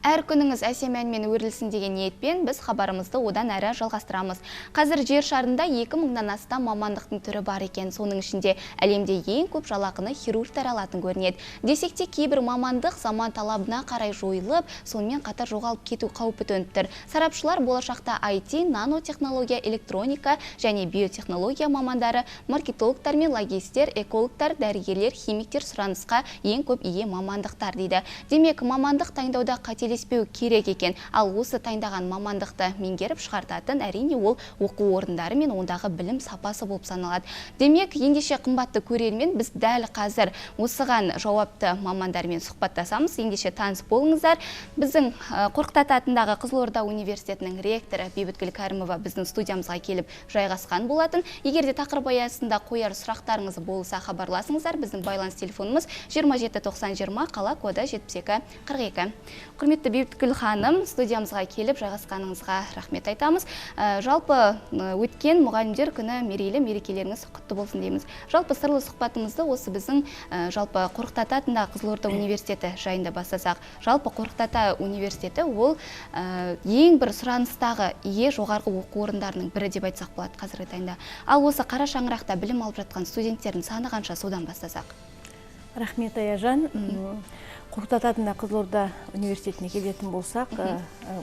Әр күніңіз әсем әнмен өрілсін деген ниетпен біз хабарымызды одан әрі жалғастырамыз. Қазір жер шарында 2000-нан астам мамандықтың түрі бар екен. Соның ішінде әлемде ең көп жалақыны хирургтар алатын көрінеді. Десек те кейбір мамандық заман талабына қарай жойылып, сонымен қатар жоғалып кету қаупі төніп тұр. Сарапшылар болашақта IT, нанотехнология, электроника және биотехнология мамандары, маркетологтар мен логистер, экологтар, дәрігерлер, химиктер сұранысқа ең көп ие мамандықтар дейді. Демек, мамандық таңдауда қателеспеу керек екен. Ал осы таңдаған мамандықты меңгеріп шығартатын әрине ол оқу орындары мен ондағы білім сапасы болып саналады. Демек, ендеше қымбатты көрермен, біз дәл қазір осыған жауапты мамандармен сұхбаттасамыз. Ендеше таныс болыңыздар. Біздің Қорқыт Ата атындағы Қызылорда университетінің ректоры Бейбіткүл Кәрімова біздің студиямызға келіп жайғасқан болатын. Егер де тақырып аясында қояр сұрақтарыңыз болса, хабарласыңыздар. Біздің байланыс телефонымыз 27 90 20, қала коды 72 42. Құрметті Бейбіткүл ханым, студиямызға келіп жайғасқаныңызға рахмет айтамыз. Жалпы өткен мұғалімдер күні мерекелеріңіз құтты болсын дейміз. Жалпы сырлы сұхбатымызды осы біздің жалпы Қорқыт Ата атындағы Қызылорда университеті жайында бастасақ. Жалпы Қорқыт Ата университеті ол ең бір сұраныстағы ие жоғарғы оқу орындарының бірі деп айтсақ болады қазіргі таңда. Ал осы қара шаңырақта білім алып жатқан студенттердің саны қанша, содан бастасақ? Рахмет, Аяжан. Қорқыт Ата атындағы Қызылорда университетіне келетін болсақ,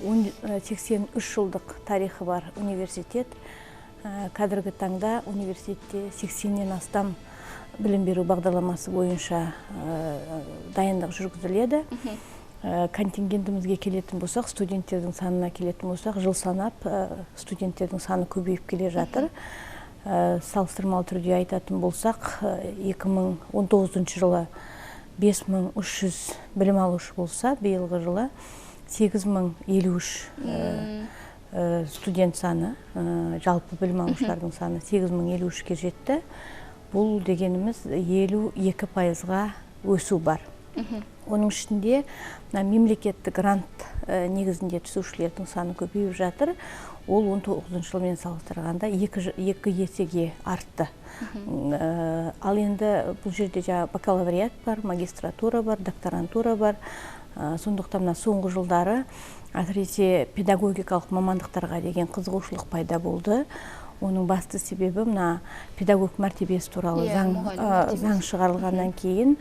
83 жылдық тарихы бар университет. Қазіргі таңда университетте 80-нен астам білім беру бағдарламасы бойынша дайындық жүргізіледі. Контингентімізге келетін болсақ, студенттердің санына келетін болсақ, жыл санап студенттердің саны көбейіп келе жатыр. Салыстырмалы түрде айтатын болсақ, 2019 жылы 5300 білім алушы болса, биылғы жылы 8053 студент саны, жалпы білім алушылардың саны 8053-ке жетті. Бұл дегеніміз 52%-ға өсу бар. Оның ішінде мемлекеттік грант негізінде түсушілердің саны көбейіп жатыр. Ол 19 жылмен салыстырғанда 2 есеге артты. Ал енді бұл жерде бакалавриат бар, магистратура бар, докторантура бар. Сондықтан соңғы жылдары әсіресе педагогикалық мамандықтарға деген қызығушылық пайда болды. Оның басты себебі педагог мәртебесі туралы заң шығарылғаннан кейін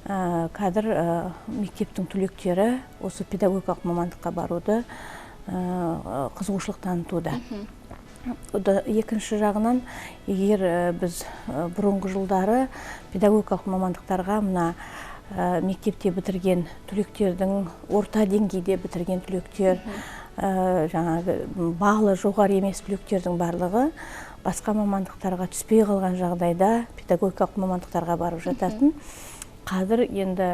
қазір мектептің түлектері осы педагогикалық мамандыққа баруды қызығушылық танытуда. Екінші жағынан, егер біз бұрынғы жылдары педагогикалық мамандықтарға мектепте бітірген түлектердің, орта деңгейде бітірген түлектер, бағалы жоғары емес түлектердің барлығы басқа мамандықтарға түспей қалған жағдайда педагогикалық мамандықтарға барып жататын. Қазір енді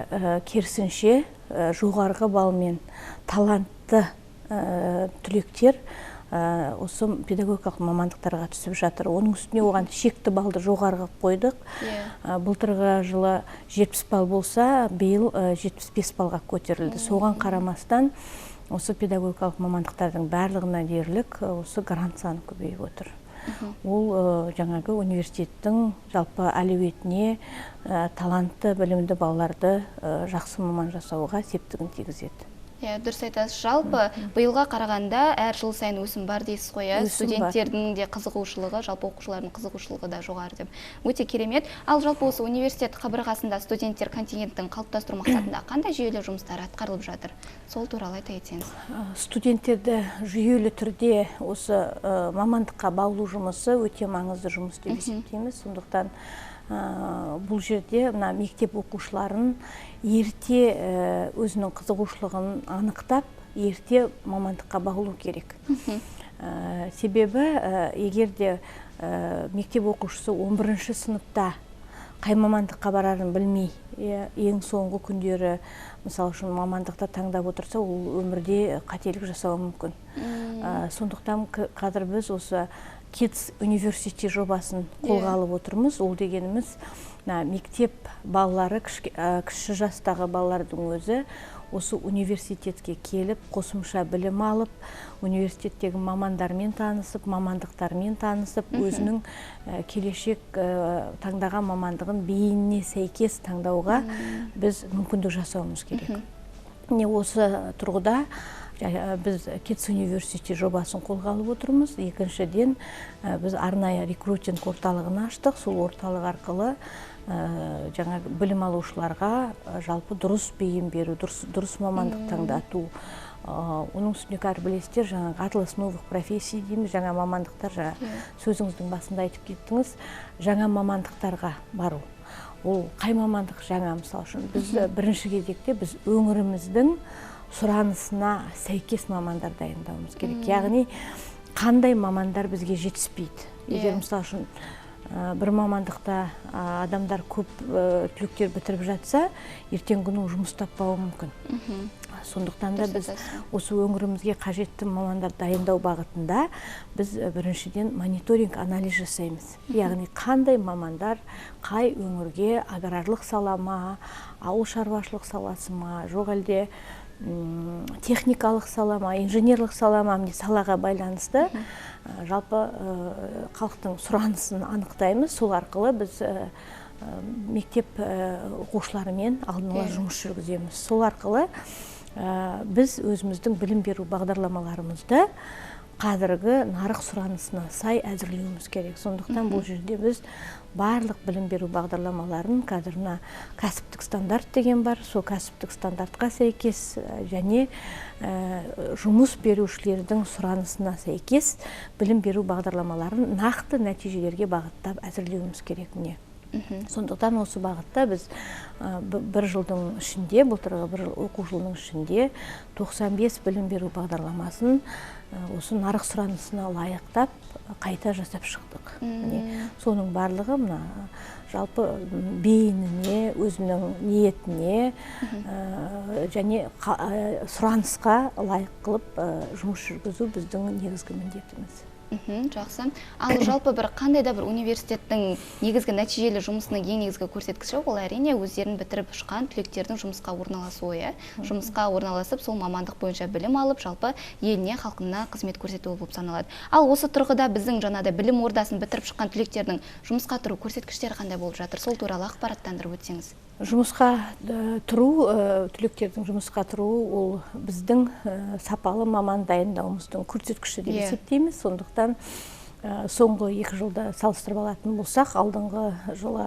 керісінше жоғарғы балмен талантты түлектер осы педагогикалық мамандықтарға түсіп жатыр. Оның үстіне оған шекті балды жоғарғы қойдық. Былтырғы жылы 70 бал болса, биыл 75 балға көтерілді. Соған қарамастан осы педагогикалық мамандықтардың барлығына дерлік осы грант саны көбейіп отыр. Ол жаңағы университеттің жалпы әлеуетіне талантты, білімді балаларды жақсы маман жасауға септігін тигізеді. Дұрыс айтасыз. Жалпы биылға қарағанда әр жыл сайын өсім бар дейсіз ғой. Студенттердің де қызығушылығы, жалпы оқушылардың қызығушылығы да жоғары деп. Өте керемет. Ал жалпы осы университет қабырғасында студенттер контингенттің қалыптастыру мақсатында қандай жүйелі жұмыстар атқарылып жатыр? Сол туралы айта кетсеңіз. Студенттерді жүйелі түрде осы мамандыққа баулу жұмысы өте маңызды жұмыс деп есептейміз. Сондықтан бұл жерде мектеп оқушыларын ерте өзінің қызығушылығын анықтап, ерте мамандыққа баулу керек. Себебі, егерде мектеп оқушысы 11-ші сыныпта қай мамандыққа барарын білмей, ең соңғы күндері мысалы үшін мамандықты таңдап отырса, ол өмірде қателік жасауы мүмкін. Сондықтан қазір біз осы Kids University жобасын қолға алып отырмыз. Ол дегеніміз мектеп балалары, кіші жастағы балалардың өзі осы университетке келіп, қосымша білім алып, университеттегі мамандармен танысып, мамандықтармен танысып, өзінің келешек таңдаған мамандығын бейініне сәйкес таңдауға біз мүмкіндік жасауымыз керек. міне осы тұрғыда біз Kids University жобасын қолға алып отырмыз. Екіншіден біз арнайы рекрутинг орталығын аштық. Сол орталық арқылы жаңа білім алушыларға жалпы дұрыс бейім беру, дұрыс мамандық таңдату. Оның үстіне қазір білесіздер, жаңа атлас новых профессий дейміз, жаңа мамандықтар, жаңа сөзіңіздің басында айтып кеттіңіз, жаңа мамандықтарға бару. Ол қай мамандық жаңа, мысалы үшін біз бірінші кезекте біз өңіріміздің сұранысына сәйкес мамандар дайындауымыз керек. Яғни қандай мамандар бізге жетіспейді. Егер мысалы үшін бір мамандықта адамдар көп түлектер бітіріп жатса, ертеңгі күні жұмыс таппауы мүмкін. Сондықтан да біз осы өңірімізге қажетті мамандар дайындау бағытында біз біріншіден мониторинг анализ жасаймыз. Яғни қандай мамандар қай өңірге, аграрлық сала ма, ауыл шаруашылық саласы ма, жоқ әлде техникалық сала ма, инженерлік сала ма, салаға байланысты жалпы халықтың сұранысын анықтаймыз. Сол арқылы біз мектеп оқушыларымен алдын ала жұмыс жүргіземіз. Сол арқылы біз өзіміздің білім беру бағдарламаларымызды қазіргі нарық сұранысына сай әзірлеуіміз керек. Сондықтан бұл жерде біз барлық білім беру бағдарламаларын қазіргі кәсіптік стандарт деген бар, сол кәсіптік стандартқа сәйкес және жұмыс берушілердің сұранысына сәйкес білім беру бағдарламаларын нақты нәтижелерге бағыттап әзірлеуіміз керек. Сондықтан осы бағытта біз бір жылдың ішінде, былтырғы бір оқу жылының ішінде 95 білім беру бағдарламасын осы нарық сұранысына лайықтап қайта жасап шықтық. Соның барлығы жалпы бейініне, өзінің ниетіне және сұранысқа лайық қылып жұмыс жүргізу біздің негізгі міндетіміз. Жақсы. Ал жалпы бір қандай да бір университеттің негізгі нәтижелі жұмысының ең негізгі көрсеткіші ол әрине өздерін бітіріп шыққан түлектердің жұмысқа орналасуы. Жұмысқа орналасып, сол мамандық бойынша білім алып, жалпы еліне, халқына қызмет көрсетуі болып саналады. Ал осы тұрғыда біздің жаңада білім ордасын бітіріп шыққан түлектердің жұмысқа тұру көрсеткіштері қандай болып жатыр? Сол туралы ақпараттандырып өтсеңіз. Жұмысқа тұру, түлектердің жұмысқа тұруы ол біздің сапалы маман дайындауымыздың көрсеткіші деп есептейміз. Сондықтан соңғы 2 жылда салыстырып алатын болсақ, алдыңғы жылы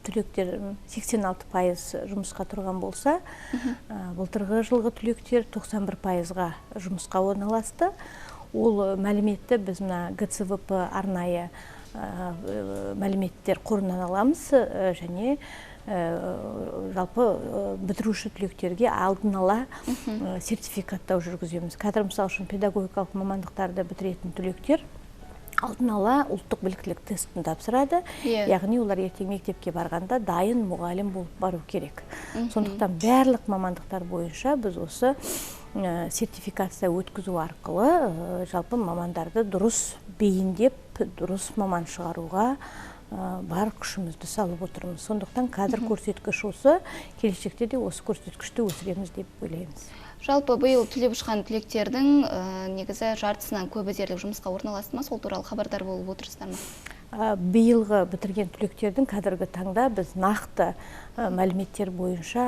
түлектер 86% жұмысқа тұрған болса, былтырғы жылғы түлектер 91%-ға жұмысқа орналасты. Ол мәліметті біз ГЦВП арнайы мәліметтер қорынан аламыз және жалпы бітіруші түлектерге алдын ала сертификаттау жүргіземіз. Қазір мысалы үшін педагогикалық мамандықтарды бітіретін түлектер алдын ала ұлттық біліктілік тестін тапсырады. Яғни олар ертең мектепке барғанда дайын мұғалім болып бару керек. Сондықтан барлық мамандықтар бойынша біз осы сертификация өткізу арқылы жалпы мамандарды дұрыс бейіндеп, дұрыс маман шығаруға бар күшімізді салып отырмыз. Сондықтан қазір көрсеткіш осы, келешекте де осы көрсеткішті өсіреміз деп ойлаймыз. Жалпы биыл түлеп ұшқан түлектердің негізі жартысынан көбі дерлік жұмысқа орналасты ма? Сол туралы хабардар болып отырсыздар ма? Биылғы бітірген түлектердің қазіргі таңда біз нақты мәліметтер бойынша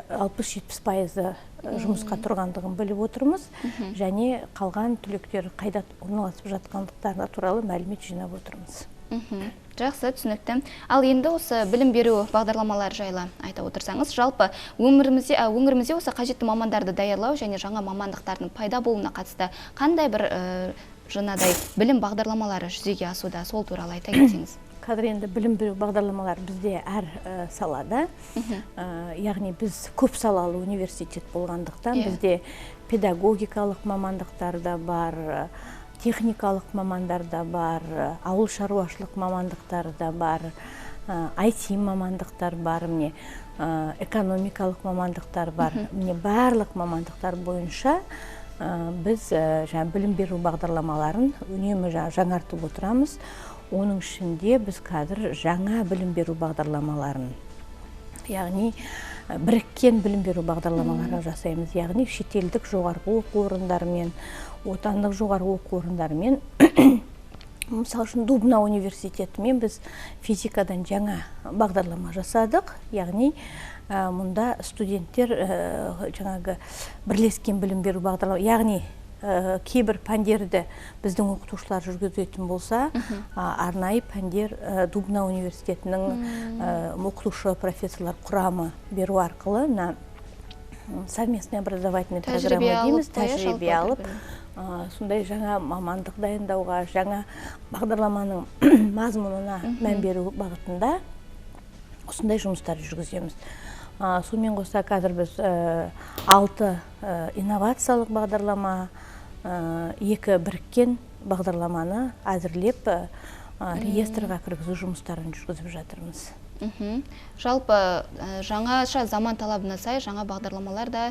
60-70% жұмысқа тұрғандығын біліп отырмыз. Және қалған түлектер қайда орналасып жатқандықтары туралы мәлімет жинап отырмыз. Жақсы, түсінікті. Ал енді осы білім беру бағдарламалары жайлы айта отырсаңыз, жалпы өңірімізде осы қажетті мамандарды даярлау және жаңа мамандықтардың пайда болуына қатысты қандай бір жаңадай білім бағдарламалары жүзеге асуда, сол туралы айта кетсеңіз. Қазір енді білім беру бағдарламалары бізде әр салада. Яғни біз көп салалы университет болғандықтан бізде педагогикалық мамандықтар да бар, техникалық мамандар да бар, ауыл шаруашылық мамандықтар да бар, IT мамандықтар бар, экономикалық мамандықтар бар. Барлық мамандықтар бойынша біз білім беру бағдарламаларын үнемі жаңартып отырамыз. Оның ішінде біз қазір жаңа білім беру бағдарламаларын, яғни біріккен білім беру бағдарламаларын жасаймыз. Яғни шетелдік жоғарғы оқу орындарымен, отандық жоғарғы оқу орындарымен Мысалы үшін Дубна университетімен біз физикадан жаңа бағдарлама жасадық, яғни мұнда студенттер жаңағы бірлескен білім беру бағдарлама, яғни кейбір пәндерді біздің оқытушылар жүргізетін болса, арнайы пәндер Дубна университетінің оқытушы профессорлар құрамы беру арқылы совместный образовательный программа дейміз, тәжірибе алып, сондай жаңа мамандық дайындауға, жаңа бағдарламаның мазмұнына мән беру бағытында осындай жұмыстар жүргіземіз. Сонымен қоса қазір біз 6 инновациялық бағдарлама, 2 біріккен бағдарламаны әзірлеп реестрға кіргізу жұмыстарын жүргізіп жатырмыз. Жалпы жаңаша заман талабына сай жаңа бағдарламалар да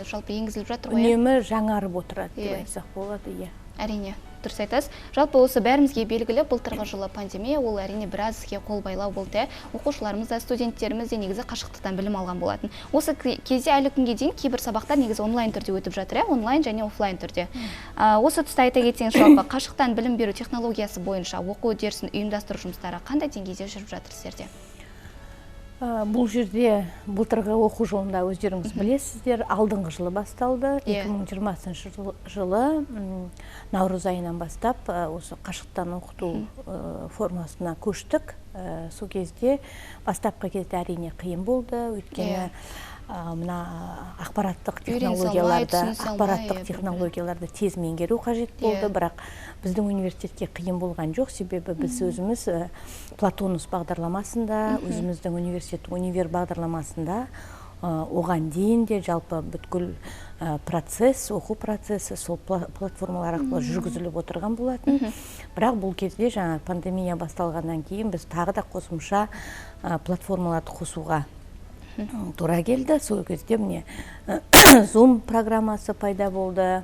жалпы енгізіліп жатыр ғой? Үнемі жаңарып отырады деп айтсақ болады. Әрине, дұрыс айтасыз. Жалпы осы бәрімізге белгілі, былтырғы жылы пандемия, ол әрине біраз іске қол байлау болды. Оқушыларымыз да, студенттеріміз де негізі қашықтықтан білім алған болатын. Осы кезде әлі күнге дейін кейбір сабақтар негізі онлайн түрде өтіп жатыр, онлайн және офлайн түрде. Осы тұста айта кетсеңіз, жалпы қашықтан білім беру технологиясы бойынша оқу үдерісін ұйымдастыру жұмыстары қандай деңгейде жүріп жатыр сіздерде? Бұл жерде былтырғы оқу жылында өздеріңіз білесіздер, алдыңғы жылы басталды. 2020 жылы наурыз айынан бастап осы қашықтан оқыту формасына көштік. Сол кезде бастапқы кезде әрине қиын болды, өйткені мына ақпараттық технологияларды тез меңгеру қажет болды, бірақ біздің университетке қиын болған жоқ, себебі біз өзіміз Платонус бағдарламасында, өзіміздің университеттің универ бағдарламасында оған дейін де жалпы бүткіл процесс, оқу процесі сол платформалар арқылы жүргізіліп отырған болатын. Бірақ бұл кезде жаңа пандемия басталғаннан кейін біз тағы да қосымша платформаларды қосуға тура келді. Сол кезде міне Zoom программасы пайда болды,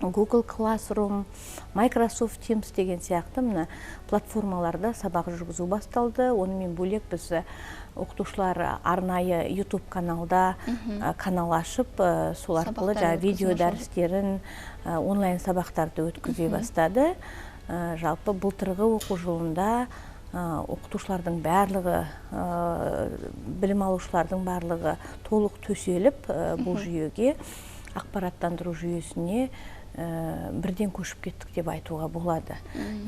Google Classroom, Microsoft Teams деген сияқты мына платформаларда сабақ жүргізу басталды. Онымен бөлек біз оқытушылар арнайы YouTube каналда канал ашып, сол арқылы видео дәрістерін, онлайн сабақтарды өткізе бастады. Жалпы былтырғы оқу жылында оқытушылардың барлығы, білім алушылардың барлығы толық төселіп бұл жүйеге, ақпараттандыру жүйесіне бірден көшіп кеттік деп айтуға болады.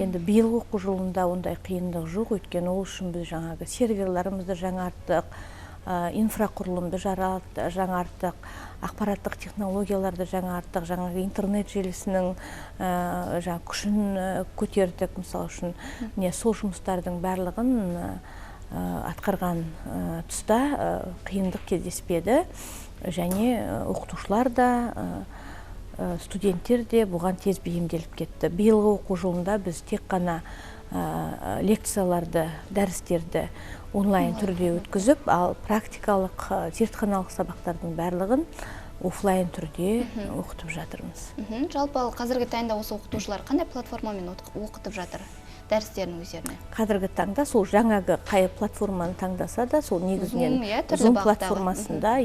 Енді биыл оқу жылында ондай қиындық жоқ, өйткені ол үшін біз жаңағы серверларымызды жаңарттық, инфрақұрылымды жаңарттық, ақпараттық технологияларды жаңарттық, жаңағы интернет желісінің күшін көтердік. Мысалы үшін сол жұмыстардың барлығын атқарған тұста қиындық кездеспеді, және оқытушылар да, студенттер де бұған тез бейімделіп кетті. Биылғы оқу жылында біз тек қана лекцияларды, дәрістерді онлайн түрде өткізіп, ал практикалық, зертханалық сабақтардың барлығын офлайн түрде оқытып жатырмыз. Жалпы қазіргі таңда осы оқытушылар қандай платформамен оқытып жатыр дәрістерінің өздеріне? Қазіргі таңда сол жаңағы қай платформаны таңдаса да, сол негізінен Zoom платформасында,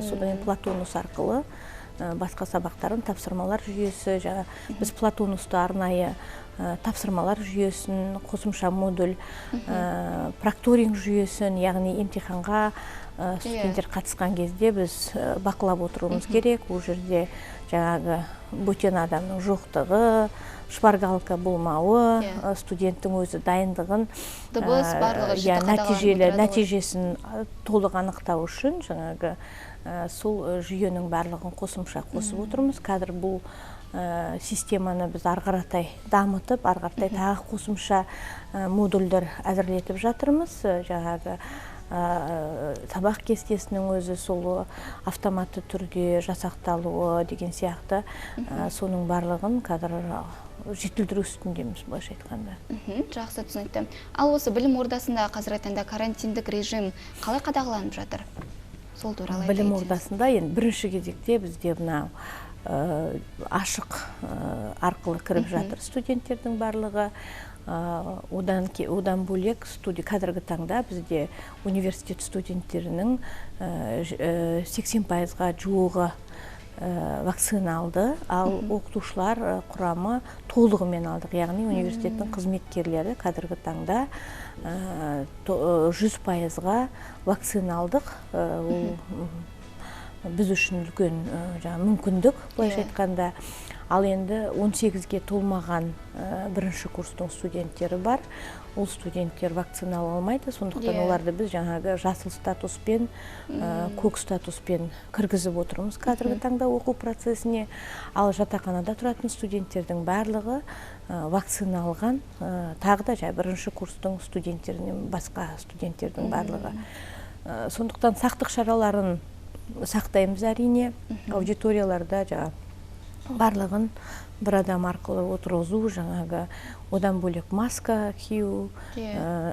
содан Платонус арқылы басқа сабақтарын, тапсырмалар жүйесі, біз Платонусты арнайы тапсырмалар жүйесін, қосымша модуль, прокторинг жүйесін, яғни емтиханға студенттер қатысқан кезде біз бақылап отыруымыз керек. Ол жерде жаңағы бөтен адамның жоқтығы, шпаргалка болмауы, студенттің өзі дайындығын, нәтижесін толық анықтау үшін жаңағы сол жүйенің барлығын қосымша қосып отырмыз. Қазір бұл системаны біз арғаратай дамытып, арғаратай тағы қосымша модульдер әзірлетіп жатырмыз. Жаңағы сабақ кестесінің өзі сол автоматты түрде жасақталуы деген сияқты, соның барлығын қазір жетілдіру үстіндеміз, былайша айтқанда. Жақсы, түсінікті. Ал осы білім ордасында қазіргі таңда карантиндік режим қалай қадағаланып жатыр? Сол туралы айтайын. Білім ордасында енді бірінші кезекте бізде мынау ашық арқылы кіріп жатыр студенттердің барлығы. Одан бөлек қазіргі таңда бізде университет студенттерінің 80%-ға жуығы вакцина алды, ал оқытушылар құрамы толығымен алдық. Яғни университеттің қызметкерлері қазіргі таңда 100%-ға вакцина алдық. Ол біз үшін үлкен мүмкіндік, былайша айтқанда. Ал енді 18-ге толмаған бірінші курстың студенттері бар. Ол студенттер вакцина ала алмайды, сондықтан оларды біз жаңағы жасыл статуспен, көк статуспен кіргізіп отырмыз қазіргі таңда оқу процесіне. Ал жатақханада тұратын студенттердің барлығы вакцина алған, тағы да бірінші курстың студенттерінен басқа студенттердің барлығы. Сондықтан сақтық шараларын сақтаймыз әрине, аудиторияларда барлығын бір адам арқылы отырғызу, жаңағы одан бөлек маска кию,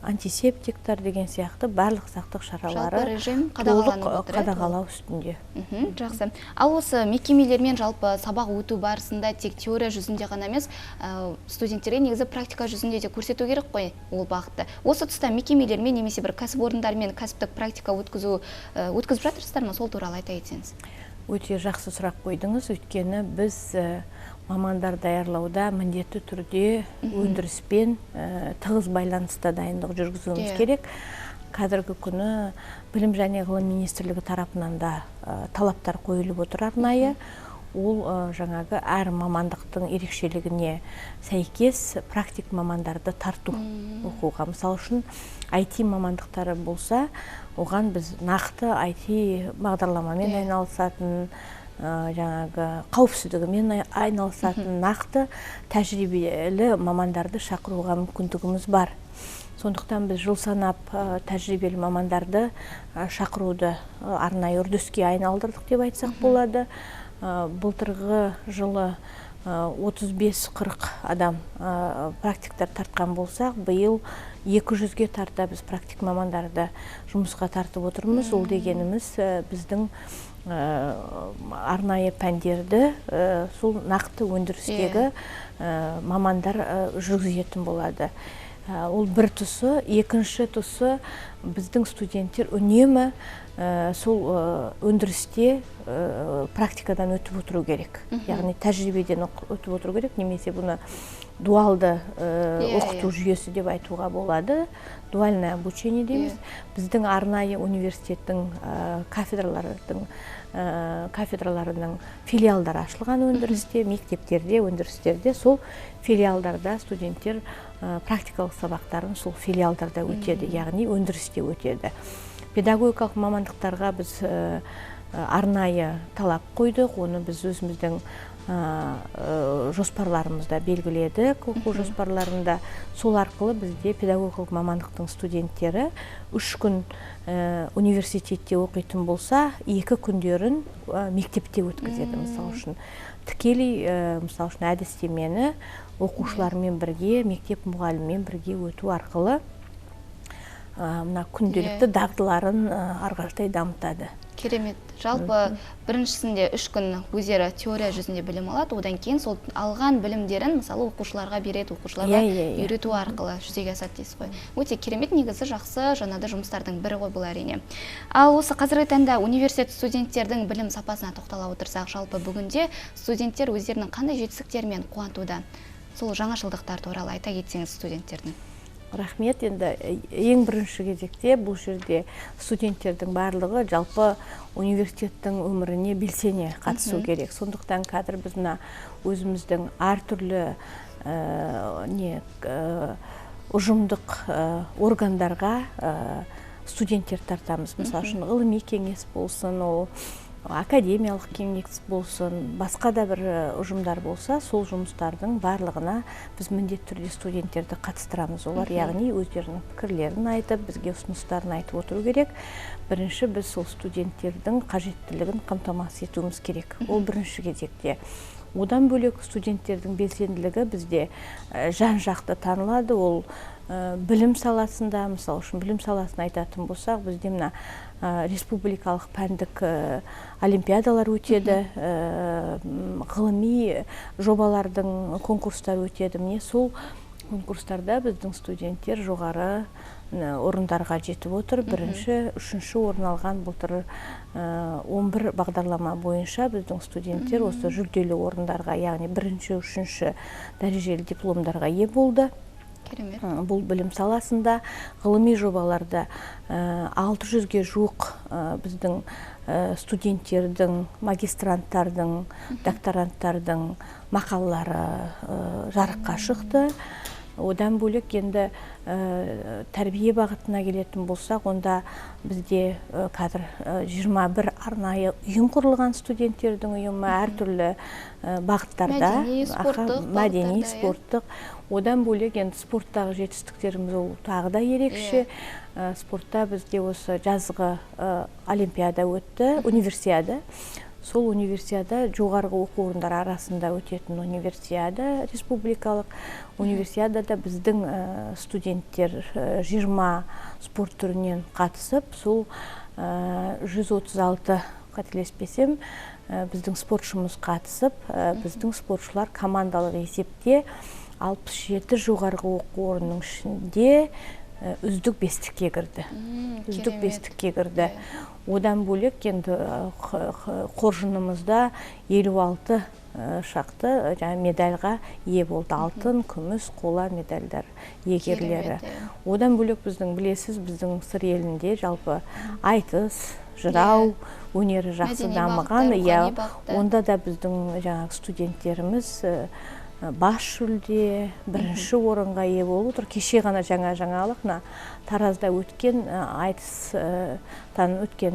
антисептиктар деген сияқты барлық сақтық шаралары толық қадағалау үстінде. Жақсы. Ал осы мекемелермен жалпы сабақ өту барысында тек теория жүзінде ғана емес, студенттерге негізі практика жүзінде де көрсету керек қой ол бағытты. Осы тұста мекемелермен немесе бір кәсіпорындармен кәсіптік практика өткізіп жатырсыздар ма? Сол туралы айта кетсеңіз. Өте жақсы сұрақ қойдыңыз, өйткені біз мамандар даярлауда міндетті түрде өндіріспен тығыз байланыста дайындық жүргізуіміз керек. Қазіргі күні Білім және ғылым министрлігі тарапынан да талаптар қойылып отыр арнайы. Ол жаңағы әр мамандықтың ерекшелігіне сәйкес практик мамандарды тарту оқуға. Мысалы үшін IT мамандықтары болса, оған біз нақты IT бағдарламамен айналысатын, жаңағы қауіпсіздігімен айналысатын нақты тәжірибелі мамандарды шақыруға мүмкіндігіміз бар. Сондықтан біз жыл санап тәжірибелі мамандарды шақыруды арнайы үрдіске айналдырдық деп айтсақ болады. Былтырғы жылы 35-40 адам практиктар тартқан болсақ, биыл 200-ге тарта біз практик мамандарды жұмысқа тартып отырмыз. Ол дегеніміз біздің арнайы пәндерді сол нақты өндірістегі мамандар жүргізетін болады. Ол бір тұсы. Екінші тұсы, біздің студенттер үнемі сол өндірісте практикадан өтіп отыру керек. Яғни тәжірибеден өтіп отыру керек, немесе бұны дуалды оқыту жүйесі деп айтуға болады. Дуальное обучение дейміз. Біздің арнайы университеттің кафедраларының филиалдары ашылған өндірісте, мектептерде, өндірістерде, сол филиалдарда студенттер практикалық сабақтарын сол филиалдарда өтеді, яғни өндірісте өтеді. Педагогикалық мамандықтарға біз арнайы талап қойдық, оны біз өзіміздің жоспарларымызда белгіледік, оқу жоспарларында. Сол арқылы бізде педагогикалық мамандықтың студенттері 3 күн университетте оқитын болса, 2 күндерін мектепте өткізеді. Мысалы үшін тікелей әдістемені оқушылармен бірге, мектеп мұғаліммен бірге өту арқылы күнделікті дағдыларын арқаштай дамытады. Керемет. Жалпы біріншісінде 3 күн өздері теория жүзінде білім алады, одан кейін сол алған білімдерін мысалы оқушыларға береді, оқушыларға үйрету арқылы жүзеге асады дейсіз ғой. Өте керемет, негізі жақсы жаңады жұмыстардың бірі ғой бұл әрине. Ал осы қазіргі таңда университет студенттердің білім сапасына тоқтала отырсақ, жалпы бүгінде студенттер өздерінің қандай жетістіктермен қуантуда? Сол жаңашылдықтар туралы айта кетсеңіз студенттердің. Рахмет. Енді ең бірінші кезекте бұл жерде студенттердің барлығы жалпы университеттің өміріне белсене қатысу керек. Сондықтан қазір біз өзіміздің әртүрлі ұжымдық органдарға студенттер тартамыз. Мысалы үшін ғылыми кеңес болсын, ол академиялық кеңес болсын, басқа да бір ұжымдар болса, сол жұмыстардың барлығына біз міндетті түрде студенттерді қатыстырамыз. Олар яғни өздерінің пікірлерін айтып, бізге ұсыныстарын айтып отыру керек. Бірінші біз сол студенттердің қажеттілігін қамтамасыз етуіміз керек. Ол бірінші кезекте. Одан бөлек студенттердің белсенділігі бізде жан-жақты танылады. Ол білім саласында, мысалы үшін білім саласын айтатын болсақ, бізде мына республикалық пәндік олимпиадалар өтеді, ғылыми жобалардың конкурстар өтеді. Міне сол конкурстарда біздің студенттер жоғары орындарға жетіп отыр. Бірінші, үшінші орын алған былтыр 11 бағдарлама бойынша біздің студенттер осы жүлделі орындарға, яғни бірінші, үшінші дәрежелі дипломдарға ие болды. Керемет. Бұл білім саласында ғылыми жобаларда 600-ге жуық біздің студенттердің, магистранттардың, докторанттардың мақалалары жарыққа шықты. Одан бөлек енді тәрбие бағытына келетін болсақ, онда бізде қазір 21 арнайы ұйым құрылған, студенттердің ұйымы әртүрлі бағыттарда, мәдени, спорттық. Одан бөлек енді спорттағы жетістіктеріміз ол тағы да ерекше. Спортта бізде осы жазғы олимпиада өтті, универсиада. Сол универсиада жоғарғы оқу орындары арасында өтетін универсиада, республикалық универсиадада біздің студенттер 20 спорт түрінен қатысып, сол 136, қателеспесем, біздің спортшымыз қатысып, біздің спортшылар командалық есепте 67 жоғарғы оқу орнының ішінде үздік бестікке кірді. Үздік бестікке кірді. Одан бөлек енді қоржынымызда 56 шақты медальға ие болды. Алтын, күміс, қола медальдар иегерлері. Одан бөлек біздің білесіз, біздің сыр елінде жалпы айтыс, жырау өнері жақсы дамыған. Онда да біздің студенттеріміз бас жүлде, бірінші орынға ие болып отыр. Кеше ғана жаңалық, Таразда өткен айтыстан өткен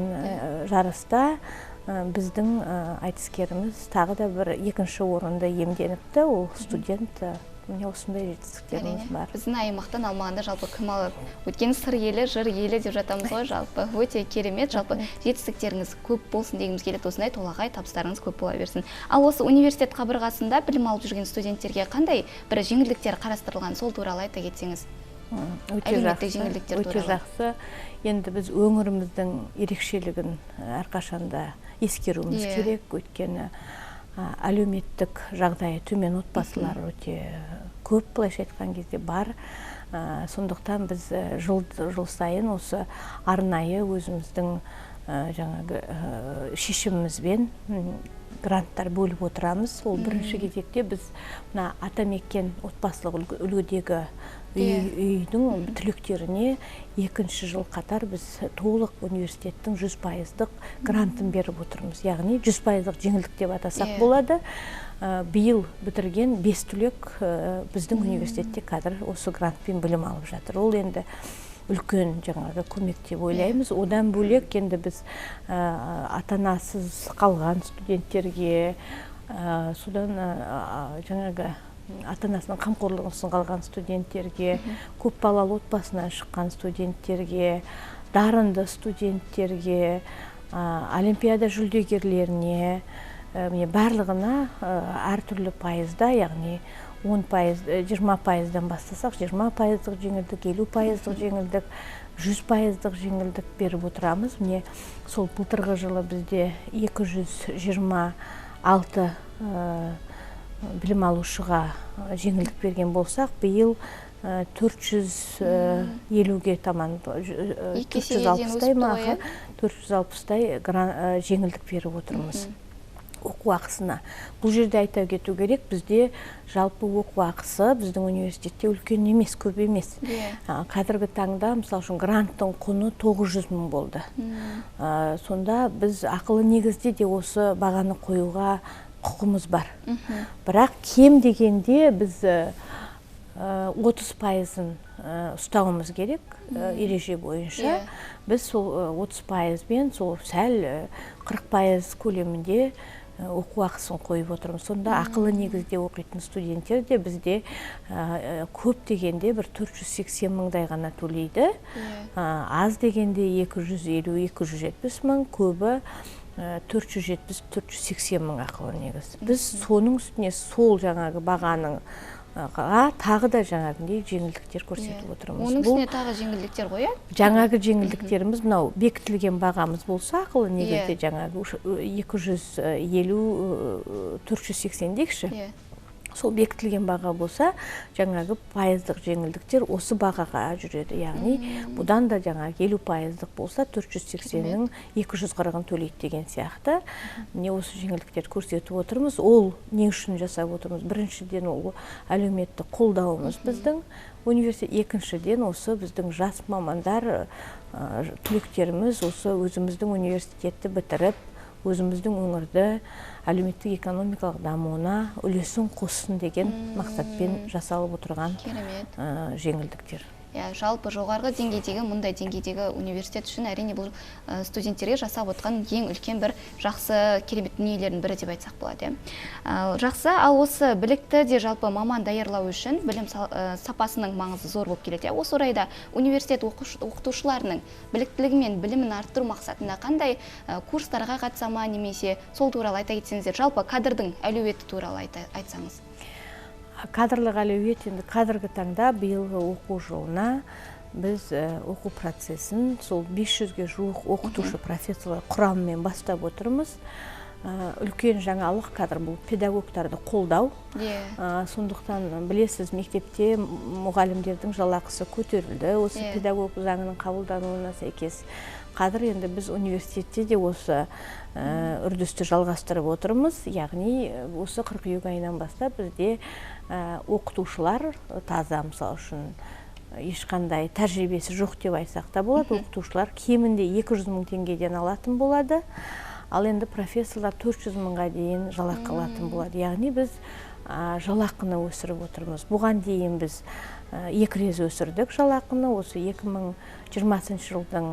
жарыста біздің айтыскеріміз тағы да бір екінші орынды иемденіпті. Ол студент. Міне осындай жетістіктеріміз бар. Біздің аймақтан алмағанда жалпы кім алып? Өткен сыр елі, жыр елі деп жатамыз ғой жалпы. Өте керемет, жалпы жетістіктеріңіз көп болсын дегіміз келеді. Осындай толағай табыстарыңыз көп бола берсін. Ал осы университет қабырғасында білім алып жүрген студенттерге қандай бір жеңілдіктер қарастырылған, сол туралы айта кетсеңіз? Өте жақсы. Енді біз өңіріміздің ерекшелігін әрқашанда ескеруіміз керек. Өйткені әлеуметтік жағдайы төмен отбасылар өте көп, былайша айтқан кезде бар. Сондықтан біз жыл сайын осы арнайы өзіміздің шешімімізбен гранттар бөліп отырамыз. Ол бірінші кезекте біз атамекен отбасылық үлгідегі үйдің түлектеріне екінші жыл қатар біз толық университеттің 100% грантын беріп отырмыз. Яғни 100% жеңілдік деп атасақ болады. Биыл бітірген 5 түлек біздің университетте қазір осы грантпен білім алып жатыр. Ол енді үлкен көмек деп ойлаймыз. Одан бөлек енді біз ата-анасыз қалған студенттерге, содан ата-анасының қамқорлығынсыз қалған студенттерге, көп балалы отбасынан шыққан студенттерге, дарынды студенттерге, олимпиада жүлдегерлеріне, барлығына әртүрлі пайызда, яғни 20%-дан бастасақ, 20% жеңілдік, 50% жеңілдік, 100% жеңілдік беріп отырамыз. Міне сол былтырғы жылы бізде 226 білім алушыға жеңілдік берген болсақ, биыл 450-ге таман, 460-тай жеңілдік беріп отырмыз оқу ақысына. Бұл жерде айта кету керек, бізде жалпы оқу ақысы біздің университетте үлкен емес, көп емес. Қазіргі таңда, мысалы үшін, гранттың құны 900 мың болды. Сонда біз ақылы негізде де осы бағаны қоюға құқымыз бар. Бірақ кем дегенде біз 30%-ын ұстауымыз керек, ереже бойынша. Біз сол 30%-бен сол сәл 40% көлемінде оқу ақысын қойып отырмыз. Сонда ақылы негізде оқитын студенттер де бізде көп дегенде бір 480 мыңдай ғана төлейді. Аз дегенде 250-270 мың, көбі 470-480 мың ақылы негіз. Біз соның үстіне сол жаңағы бағаның тағы да жаңағындай жеңілдіктер көрсетіп отырмыз. Оның үстіне тағы жеңілдіктер ғой? Жаңағы жеңілдіктеріміз мынау бекітілген бағамыз болса, ақылы негізде жаңағы 250-480 дейікші. сол бекітілген баға болса, жаңағы пайыздық жеңілдіктер осы бағаға жүреді. Яғни, бұдан да жаңағы 50% болса, 480-нің 240-ын төлейді деген сияқты. Не осы жеңілдіктер көрсетіп отырмыз. Ол не үшін жасап отырмыз? Біріншіден, ол әлеуметтік қолдауымыз біздің университет. Екіншіден, осы біздің жас мамандар, түлектеріміз осы өзіміздің университетті бітіріп, өзіміздің өңірді әлеуметтік экономикалық дамуына үлесін қоссын деген мақсатпен жасалып отырған жеңілдіктер. Жалпы жоғарғы деңгейдегі, мұндай деңгейдегі университет үшін әрине бұл студенттерге жасап отқан ең үлкен бір жақсы керемет дүниелердің бірі деп айтсақ болады. Жақсы, ал осы білікті де жалпы маман даярлау үшін білім сапасының маңызы зор болып келеді. Осы орайда университет оқытушыларының біліктілігі мен білімін арттыру мақсатында қандай курстарға қатыса ма, немесе сол туралы айта кетсеңіздер, жалпы кадрдың әлеуеті туралы айтсаңыз. Кадрлық әлеует, енді қазіргі таңда биылғы оқу жылына біз оқу процесін сол 500-ге жуық оқытушы профессорлар құрамымен бастап отырмыз. Үлкен жаңалық кадр бұл педагогтарды қолдау. Сондықтан білесіз, мектепте мұғалімдердің жалақысы көтерілді. Осы педагог заңының қабылдануына сәйкес қазір енді біз университетте де осы үрдісті жалғастырып отырмыз. Яғни осы қыркүйек айынан бастап бізде оқытушылар таза, мысалы үшін ешқандай тәжірибесі жоқ деп айтсақ та болады. Оқытушылар кемінде 200 мың теңгеден алатын болады. Ал енді профессорлар 400 мыңға дейін жалақы алатын болады. Яғни біз жалақыны өсіріп отырмыз. Бұған дейін біз 2 рет өсірдік жалақыны. Осы 2020 жылдың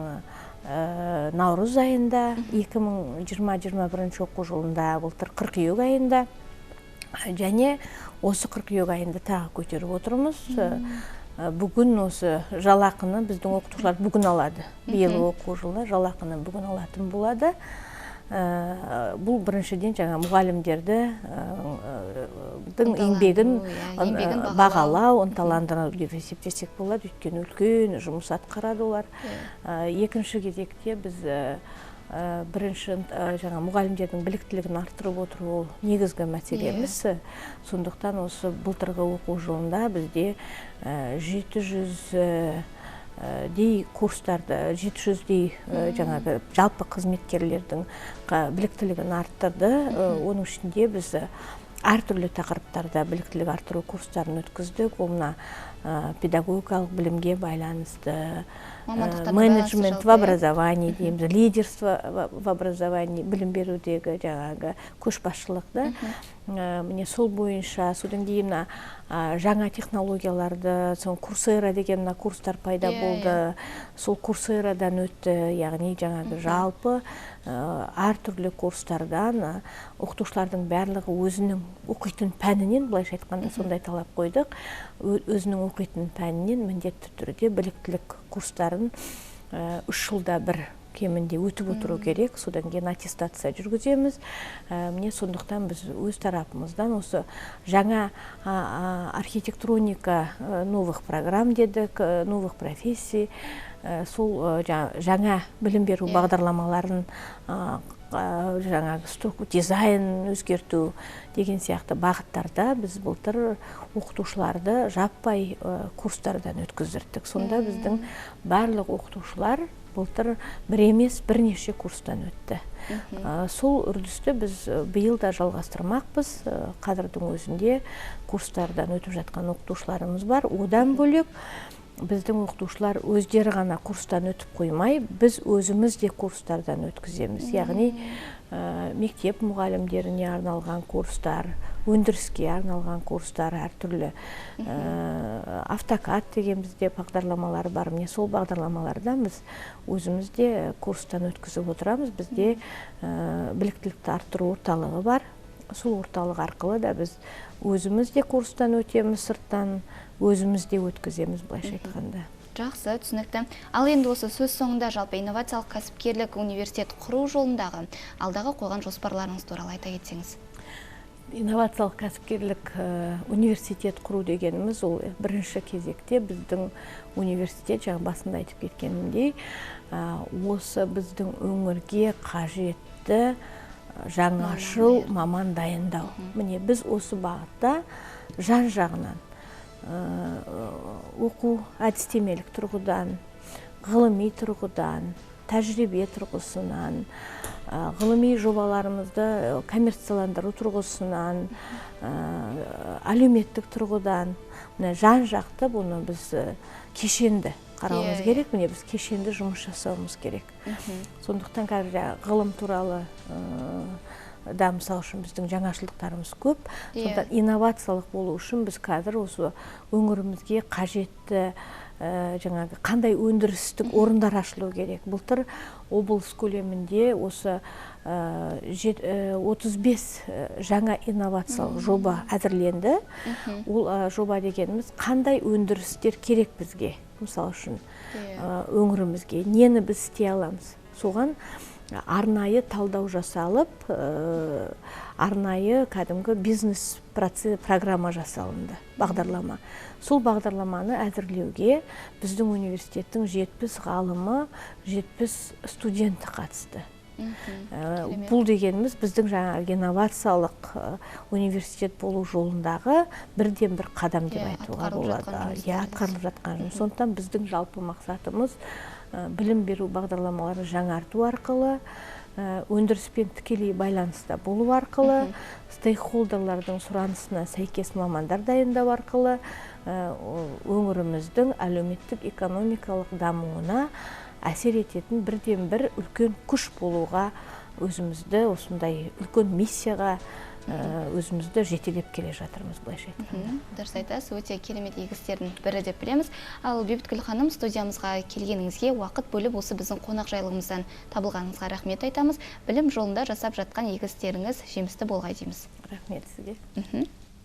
наурыз айында, 2020-2021 оқу жылында, былтыр қыркүйек айында, және осы қыркүйек айында тағы көтеріп отырмыз. Бүгін осы жалақыны біздің оқытушылар бүгін алады. Биылғы оқу жылы жалақыны бүгін алатын болады. Бұл біріншіден жаңа мұғалімдердің еңбегін бағалау, ынталандыру деп есептесек болады. Өйткені үлкен жұмыс атқарады олар. Екінші кезекте біз бірінші жаңа мұғалімдердің біліктілігін арттырып отыру негізгі мәселеміз. Сондықтан осы былтырғы оқу жылында бізде 700-дей курстарды, 700-дей жаңағы жалпы қызметкерлердің біліктілігін арттырды. Оның ішінде біз әртүрлі тақырыптарда біліктілік арттыру курстарын өткіздік. Ол педагогикалық білімге байланысты, менеджмент в образовании дейміз, лидерство в образовании, білім берудегі жаңағы көшбасшылықты. Міне сол бойынша содан кейін жаңа технологияларды, сон Курсера деген курстар пайда болды. Сол Курсерадан өтті, яғни жаңағы жалпы әртүрлі курстардан оқытушылардың барлығы өзінің оқитын пәнінен, былайша айтқанда сондай талап қойдық, өзінің оқитын пәнінен міндетті түрде біліктілік курстарын 3 жылда бір кемінде өтіп отыру керек. Содан кейін аттестация жүргіземіз. Міне сондықтан біз өз тарапымыздан осы жаңа архитектроника новых программ дедік, новых профессий, сол жаңа білім беру бағдарламаларын жаңағы дизайн өзгерту деген сияқты бағыттарда біз былтыр оқытушыларды жаппай курстардан өткіздірдік. Сонда біздің барлық оқытушылар былтыр бір емес бірнеше курстан өтті. Сол үрдісті біз биыл да жалғастырмақпыз. Қазірдің өзінде курстардан өтіп жатқан оқытушыларымыз бар. Одан бөлек біздің оқытушылар өздері ғана курстан өтіп қоймай, біз өзіміз де курстардан өткіземіз. Яғни мектеп мұғалімдеріне арналған курстар, өндіріске арналған курстар, әртүрлі автокад деген бізде бағдарламалар бар. Міне сол бағдарламалардан біз өзімізде курстан өткізіп отырамыз. Бізде біліктілікті арттыру орталығы бар. Сол орталық арқылы да біз өзімізде курстан өтеміз, сырттан өзімізде өткіземіз, былайша айтқанда. Жақсы, түсінікті. Ал енді осы сөз соңында жалпы инновациялық кәсіпкерлік университет құру жолындағы алдағы қойған жоспарларыңыз туралы айта кетсеңіз. Инновациялық кәсіпкерлік университет құру дегеніміз, ол бірінші кезекте біздің университет, жаңа басында айтып кеткенімдей, осы біздің өңірге қажетті жаңашыл маман дайындау. Міне біз осы бағытта жан жағынан оқу әдістемелік тұрғыдан, ғылыми тұрғыдан, тәжірибе тұрғысынан, ғылыми жобаларымызды коммерцияландыру тұрғысынан, әлеуметтік тұрғыдан жан жақты бұны біз кешенді қарауымыз керек. Міне біз кешенді жұмыс жасауымыз керек. Сондықтан қазір ғылым туралы да мысалы үшін біздің жаңашылдықтарымыз көп. Сондықтан инновациялық болу үшін біз қазір осы өңірімізге қажетті жаңағы қандай өндірістік орындар ашылу керек. Былтыр облыс көлемінде осы 35 жаңа инновациялық жоба әзірленді. Ол жоба дегеніміз қандай өндірістер керек бізге, мысалы үшін өңірімізге, нені біз істей аламыз. Соған арнайы талдау жасалып, арнайы кәдімгі бизнес программа жасалынды, бағдарлама. Сол бағдарламаны әзірлеуге біздің университеттің 70 ғалымы, 70 студенті қатысты. Бұл дегеніміз біздің жаңағы инновациялық университет болу жолындағы бірден бір қадам деп айтуға болады. Атқарылып жатқан жұмыс. Сондықтан біздің жалпы мақсатымыз білім беру бағдарламаларын жаңарту арқылы, өндіріспен тікелей байланыста болу арқылы, стейкхолдерлардың сұранысына сәйкес мамандар дайындау арқылы өңіріміздің әлеуметтік экономикалық дамуына әсер ететін бірден бір үлкен күш болуға, өзімізді осындай үлкен миссияға өзімізді жетелеп келе жатырмыз, былайша айтқанда. Дұрыс айтасыз, өте керемет игі істердің бірі деп білеміз. Ал Бейбіткүл ханым, студиямызға келгеніңізге уақыт бөліп осы біздің қонақжайлығымыздан табылғаныңызға рахмет айтамыз. Білім жолында жасап жатқан игі істеріңіз жемісті болғай дейміз. Рахмет сізге.